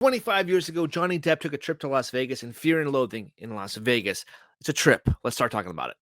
25 years ago, Johnny Depp took a trip to Las Vegas in Fear and Loathing in Las Vegas. It's a trip. Let's start talking about it.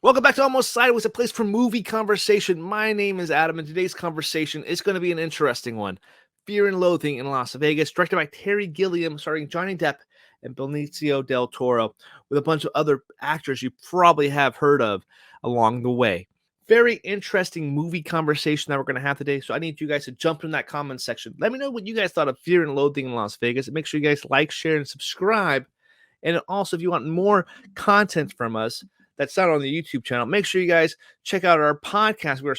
Welcome back to Almost Sideways, a place for movie conversation. My name is Adam, and today's conversation is going to be an interesting one. Fear and Loathing in Las Vegas, directed by Terry Gilliam, starring Johnny Depp and Benicio del Toro, with a bunch of other actors you probably have heard of along the way. Very interesting movie conversation that we're going to have today. So I need you guys to jump in that comment section. Let me know what you guys thought of Fear and Loathing in Las Vegas. And make sure you guys like, share, and subscribe. And also, if you want more content from us that's not on the YouTube channel, make sure you guys check out our podcast. We're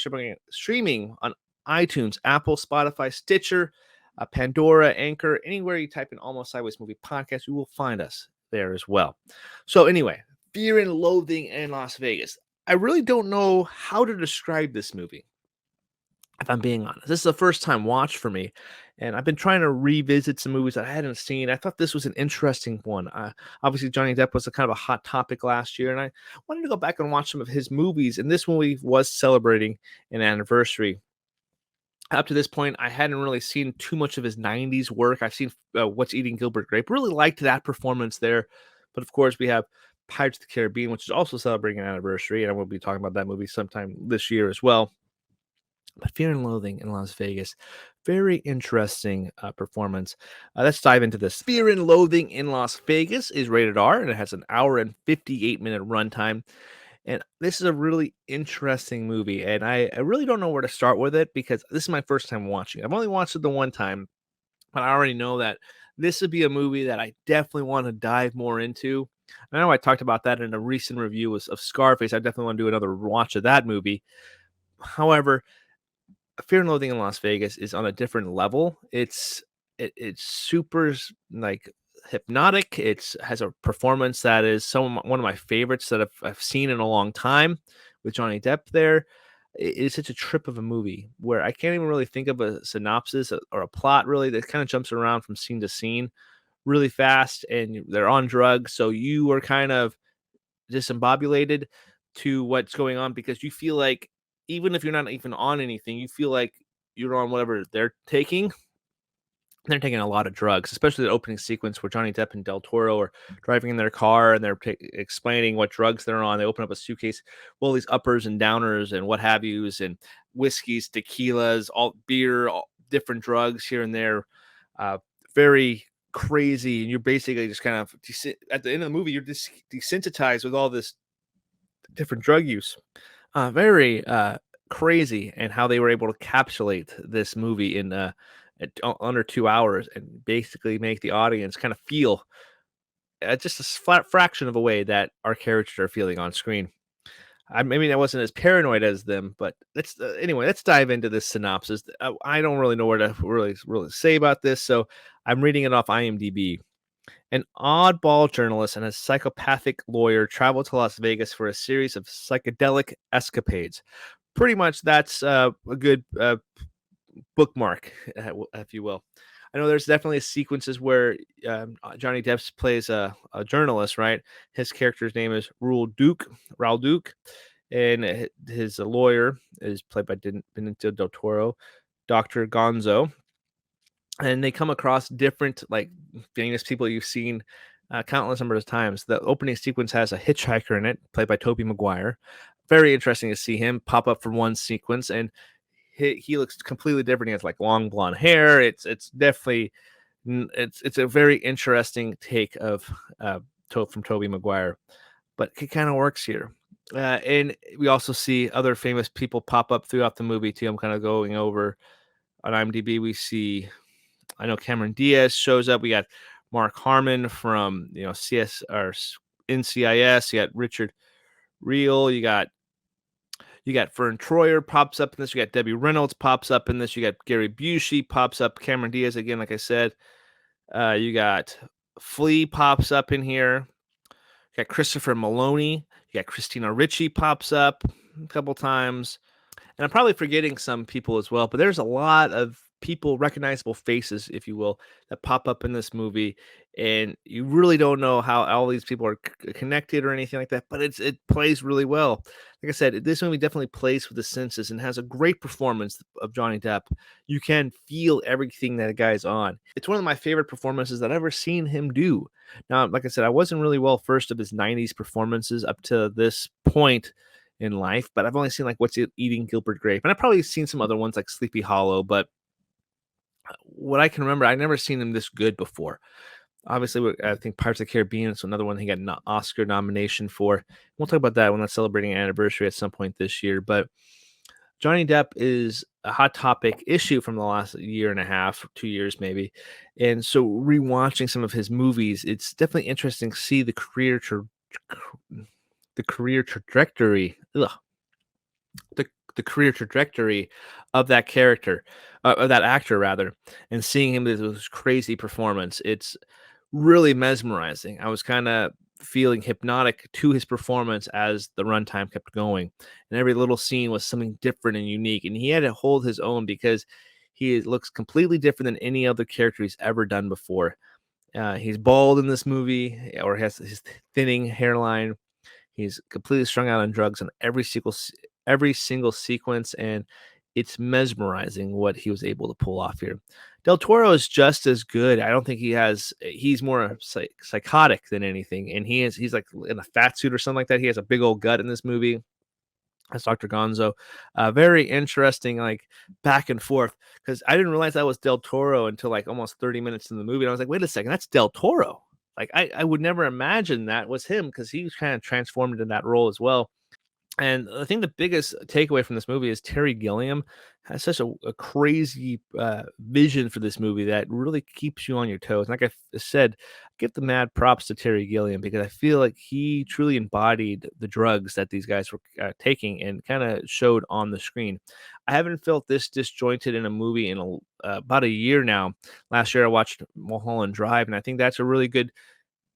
streaming on iTunes, Apple, Spotify, Stitcher, Pandora, Anchor. Anywhere you type in Almost Sideways Movie Podcast, you will find us there as well. So anyway, Fear and Loathing in Las Vegas. I really don't know how to describe this movie, if I'm being honest. This is a first-time watch for me, and I've been trying to revisit some movies that I hadn't seen. I thought this was an interesting one. Obviously, Johnny Depp was a kind of a hot topic last year, and I wanted to go back and watch some of his movies, and this movie was celebrating an anniversary. Up to this point, I hadn't really seen too much of his 90s work. I've seen What's Eating Gilbert Grape. Really liked that performance there, but of course, we have Pirates of the Caribbean, which is also celebrating an anniversary, and I will be talking about that movie sometime this year as well. But Fear and Loathing in Las Vegas, very interesting performance. Let's dive into this. Fear and Loathing in Las Vegas is rated R, and it has an hour and 58-minute runtime. And this is a really interesting movie, and I really don't know where to start with it because this is my first time watching it. I've only watched it the one time, but I already know that this would be a movie that I definitely want to dive more into. I know I talked about that in a recent review of Scarface. I definitely want to do another watch of that movie. However, Fear and Loathing in Las Vegas is on a different level. It's super like hypnotic. It has a performance that is one of my favorites that I've seen in a long time with Johnny Depp there. It's such a trip of a movie where I can't even really think of a synopsis or a plot really that kind of jumps around from scene to scene really fast, and they're on drugs, so you are kind of disembobulated to what's going on because you feel like even if you're not even on anything, you feel like you're on whatever they're taking. They're taking a lot of drugs, especially the opening sequence where Johnny Depp and Del Toro are driving in their car and they're explaining what drugs they're on. They open up a suitcase, well, these uppers and downers and what have yous, and whiskeys, tequilas, all beer, all different drugs here and there. Very crazy. And you're basically just kind of, at the end of the movie, you're just desensitized with all this different drug use. Very crazy, and how they were able to encapsulate this movie in under 2 hours and basically make the audience kind of feel just a flat fraction of a way that our characters are feeling on screen. I mean, I wasn't as paranoid as them, but anyway. Let's dive into this synopsis. I don't really know where to really say about this, so I'm reading it off IMDb. An oddball journalist and a psychopathic lawyer travel to Las Vegas for a series of psychedelic escapades. Pretty much, that's a good bookmark, if you will. I know there's definitely sequences where Johnny Depp plays a journalist, right? His character's name is Raul Duke, and his lawyer is played by Benicio del Toro, Dr. Gonzo. And they come across different, like, famous people you've seen countless numbers of times. The opening sequence has a hitchhiker in it, played by Tobey Maguire. Very interesting to see him pop up for one sequence, and he looks completely different. He has like long blonde hair. It's definitely it's a very interesting take of from Tobey Maguire, but it kind of works here. And we also see other famous people pop up throughout the movie too. I'm kind of going over on IMDb. We see, I know Cameron Diaz shows up. We got Mark Harmon from CS or NCIS. You got Richard Reel. You got Fern Troyer pops up in this. You got Debbie Reynolds pops up in this. You got Gary Busey pops up. Cameron Diaz again, like I said. You got Flea pops up in here. You got Christopher Maloney. You got Christina Ricci pops up a couple times. And I'm probably forgetting some people as well, but there's a lot of people, recognizable faces, if you will, that pop up in this movie. and you really don't know how all these people are connected or anything like that. But it plays really well. Like I said, this movie definitely plays with the senses and has a great performance of Johnny Depp. You can feel everything that a guy's on. It's one of my favorite performances that I've ever seen him do. Now, like I said, I wasn't really well versed of his '90s performances up to this point in life, but I've only seen like What's Eating Gilbert Grape, and I've probably seen some other ones like Sleepy Hollow. But what I can remember, I've never seen him this good before. Obviously, I think Pirates of the Caribbean is another one he got an Oscar nomination for. We'll talk about that when that's celebrating an anniversary at some point this year. But Johnny Depp is a hot topic issue from the last year and a half, 2 years maybe. And so rewatching some of his movies, it's definitely interesting to see the career trajectory. The, the career trajectory of that character, of that actor rather, and seeing him with this crazy performance. It's really mesmerizing. I was kind of feeling hypnotic to his performance as the runtime kept going, and every little scene was something different and unique. And he had to hold his own because looks completely different than any other character he's ever done before. He's bald in this movie, or has his thinning hairline. He's completely strung out on drugs in every single sequence, and it's mesmerizing what he was able to pull off here. Del Toro is just as good. I don't think he's more psychotic than anything, and he's like in a fat suit or something like that. He has a big old gut in this movie. That's Dr. Gonzo. Very interesting, like back and forth, because I didn't realize that was Del Toro until like almost 30 minutes in the movie. And I was like, wait a second, that's Del Toro. Like I would never imagine that was him because he was kind of transformed into that role as well. And I think the biggest takeaway from this movie is Terry Gilliam has such a crazy vision for this movie that really keeps you on your toes. And like I said, give the mad props to Terry Gilliam because I feel like he truly embodied the drugs that these guys were taking and kind of showed on the screen. I haven't felt this disjointed in a movie in about a year now. Last year I watched Mulholland Drive, and I think that's a really good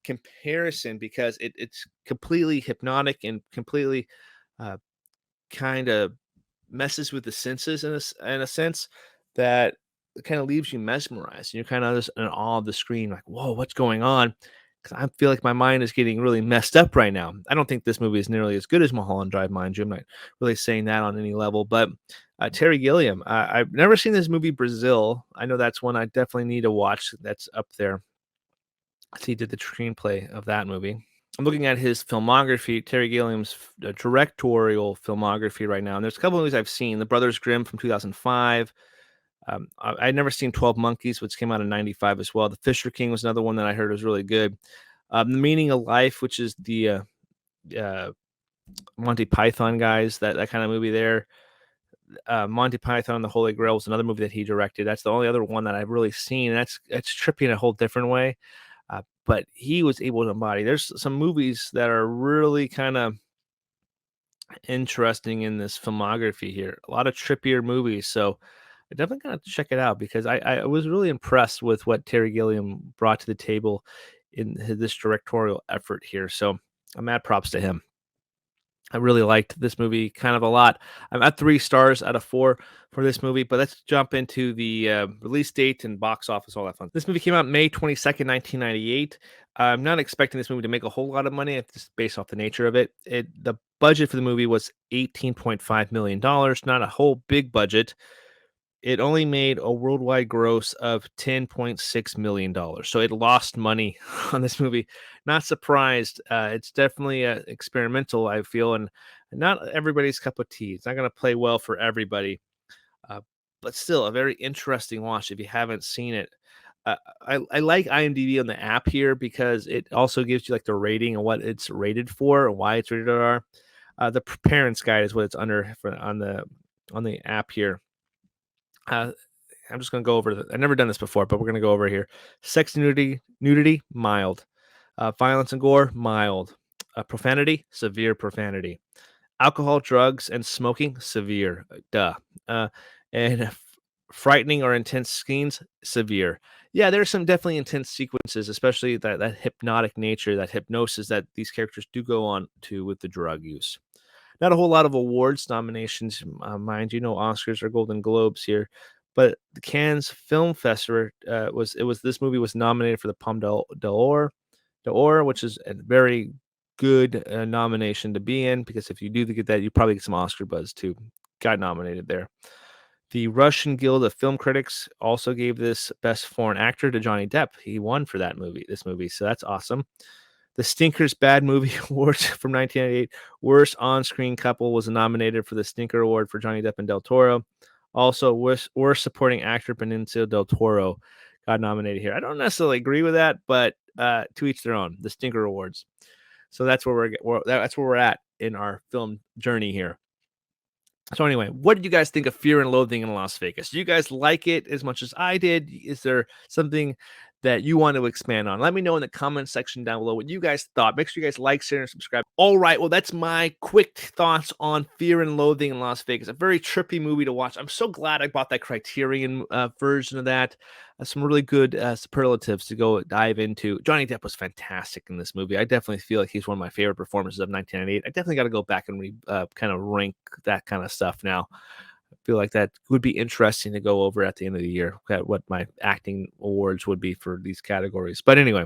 comparison because it's completely hypnotic and completely uh, kind of messes with the senses in a sense that kind of leaves you mesmerized. And you're kind of just in awe of the screen, like, whoa, what's going on? Because I feel like my mind is getting really messed up right now. I don't think this movie is nearly as good as Mulholland Drive, mind you. I'm not really saying that on any level, but Terry Gilliam, I've never seen this movie Brazil. I know that's one I definitely need to watch. That's up there. He did the screenplay of that movie. I'm looking at his filmography, Terry Gilliam's directorial filmography right now, and there's a couple movies I've seen. The Brothers Grimm from 2005. I'd never seen 12 Monkeys, which came out in 95 as well. The Fisher King was another one that I heard was really good. The Meaning of Life, which is the uh, Monty Python guys, that kind of movie there. Monty Python and the Holy Grail was another movie that he directed. That's the only other one that I've really seen. And that's trippy in a whole different way. But he was able to embody. There's some movies that are really kind of interesting in this filmography here. A lot of trippier movies. So I definitely got to check it out because I was really impressed with what Terry Gilliam brought to the table in this directorial effort here. So I'm mad props to him. I really liked this movie kind of a lot. I'm at 3 stars out of 4 for this movie, but let's jump into the release date and box office, all that fun. This movie came out May 22nd, 1998. I'm not expecting this movie to make a whole lot of money, just based off the nature of it. The budget for the movie was $18.5 million, not a whole big budget. It only made a worldwide gross of $10.6 million. So it lost money on this movie. Not surprised. It's definitely experimental, I feel, and not everybody's cup of tea. It's not going to play well for everybody, uh, but still a very interesting watch if you haven't seen it. I like IMDb on the app here because it also gives you like the rating and what it's rated for and why it's rated R. The parents guide is what it's under on the app here. Uh, I'm just gonna go over I've never done this before, but we're gonna go over here. Sex, nudity, mild. Violence and gore, mild. Profanity, severe profanity. Alcohol, drugs, and smoking, severe. Duh. Uh, and frightening or intense scenes, severe. Yeah, there's some definitely intense sequences, especially that hypnotic nature, that hypnosis that these characters do go on to with the drug use. Not a whole lot of awards nominations, mind you, no Oscars or Golden Globes here, But the Cannes Film Festival was this movie was nominated for the d'Or, which is a very good nomination to be in, because if you do get that, you probably get some Oscar buzz too. Got nominated there. The Russian Guild of Film Critics also gave this Best Foreign Actor to Johnny Depp. He won for this movie, so that's awesome. The Stinkers Bad Movie Awards from 1998. Worst On-Screen Couple was nominated for the Stinker Award for Johnny Depp and Del Toro. Also, worst Supporting Actor Benicio del Toro got nominated here. I don't necessarily agree with that, but to each their own. The Stinker Awards. So that's where we're at in our film journey here. So anyway, what did you guys think of Fear and Loathing in Las Vegas? Do you guys like it as much as I did? Is there something that you want to expand on? Let me know in the comment section down below what you guys thought. Make sure you guys like, share, and subscribe. All right, well, that's my quick thoughts on Fear and Loathing in Las Vegas. A very trippy movie to watch. I'm so glad I bought that Criterion version of that. Some really good superlatives to go dive into. Johnny Depp was fantastic in this movie. I definitely feel like he's one of my favorite performances of 1998. I definitely got to go back and kind of rank that kind of stuff now. I feel like that would be interesting to go over at the end of the year, what my acting awards would be for these categories. But anyway,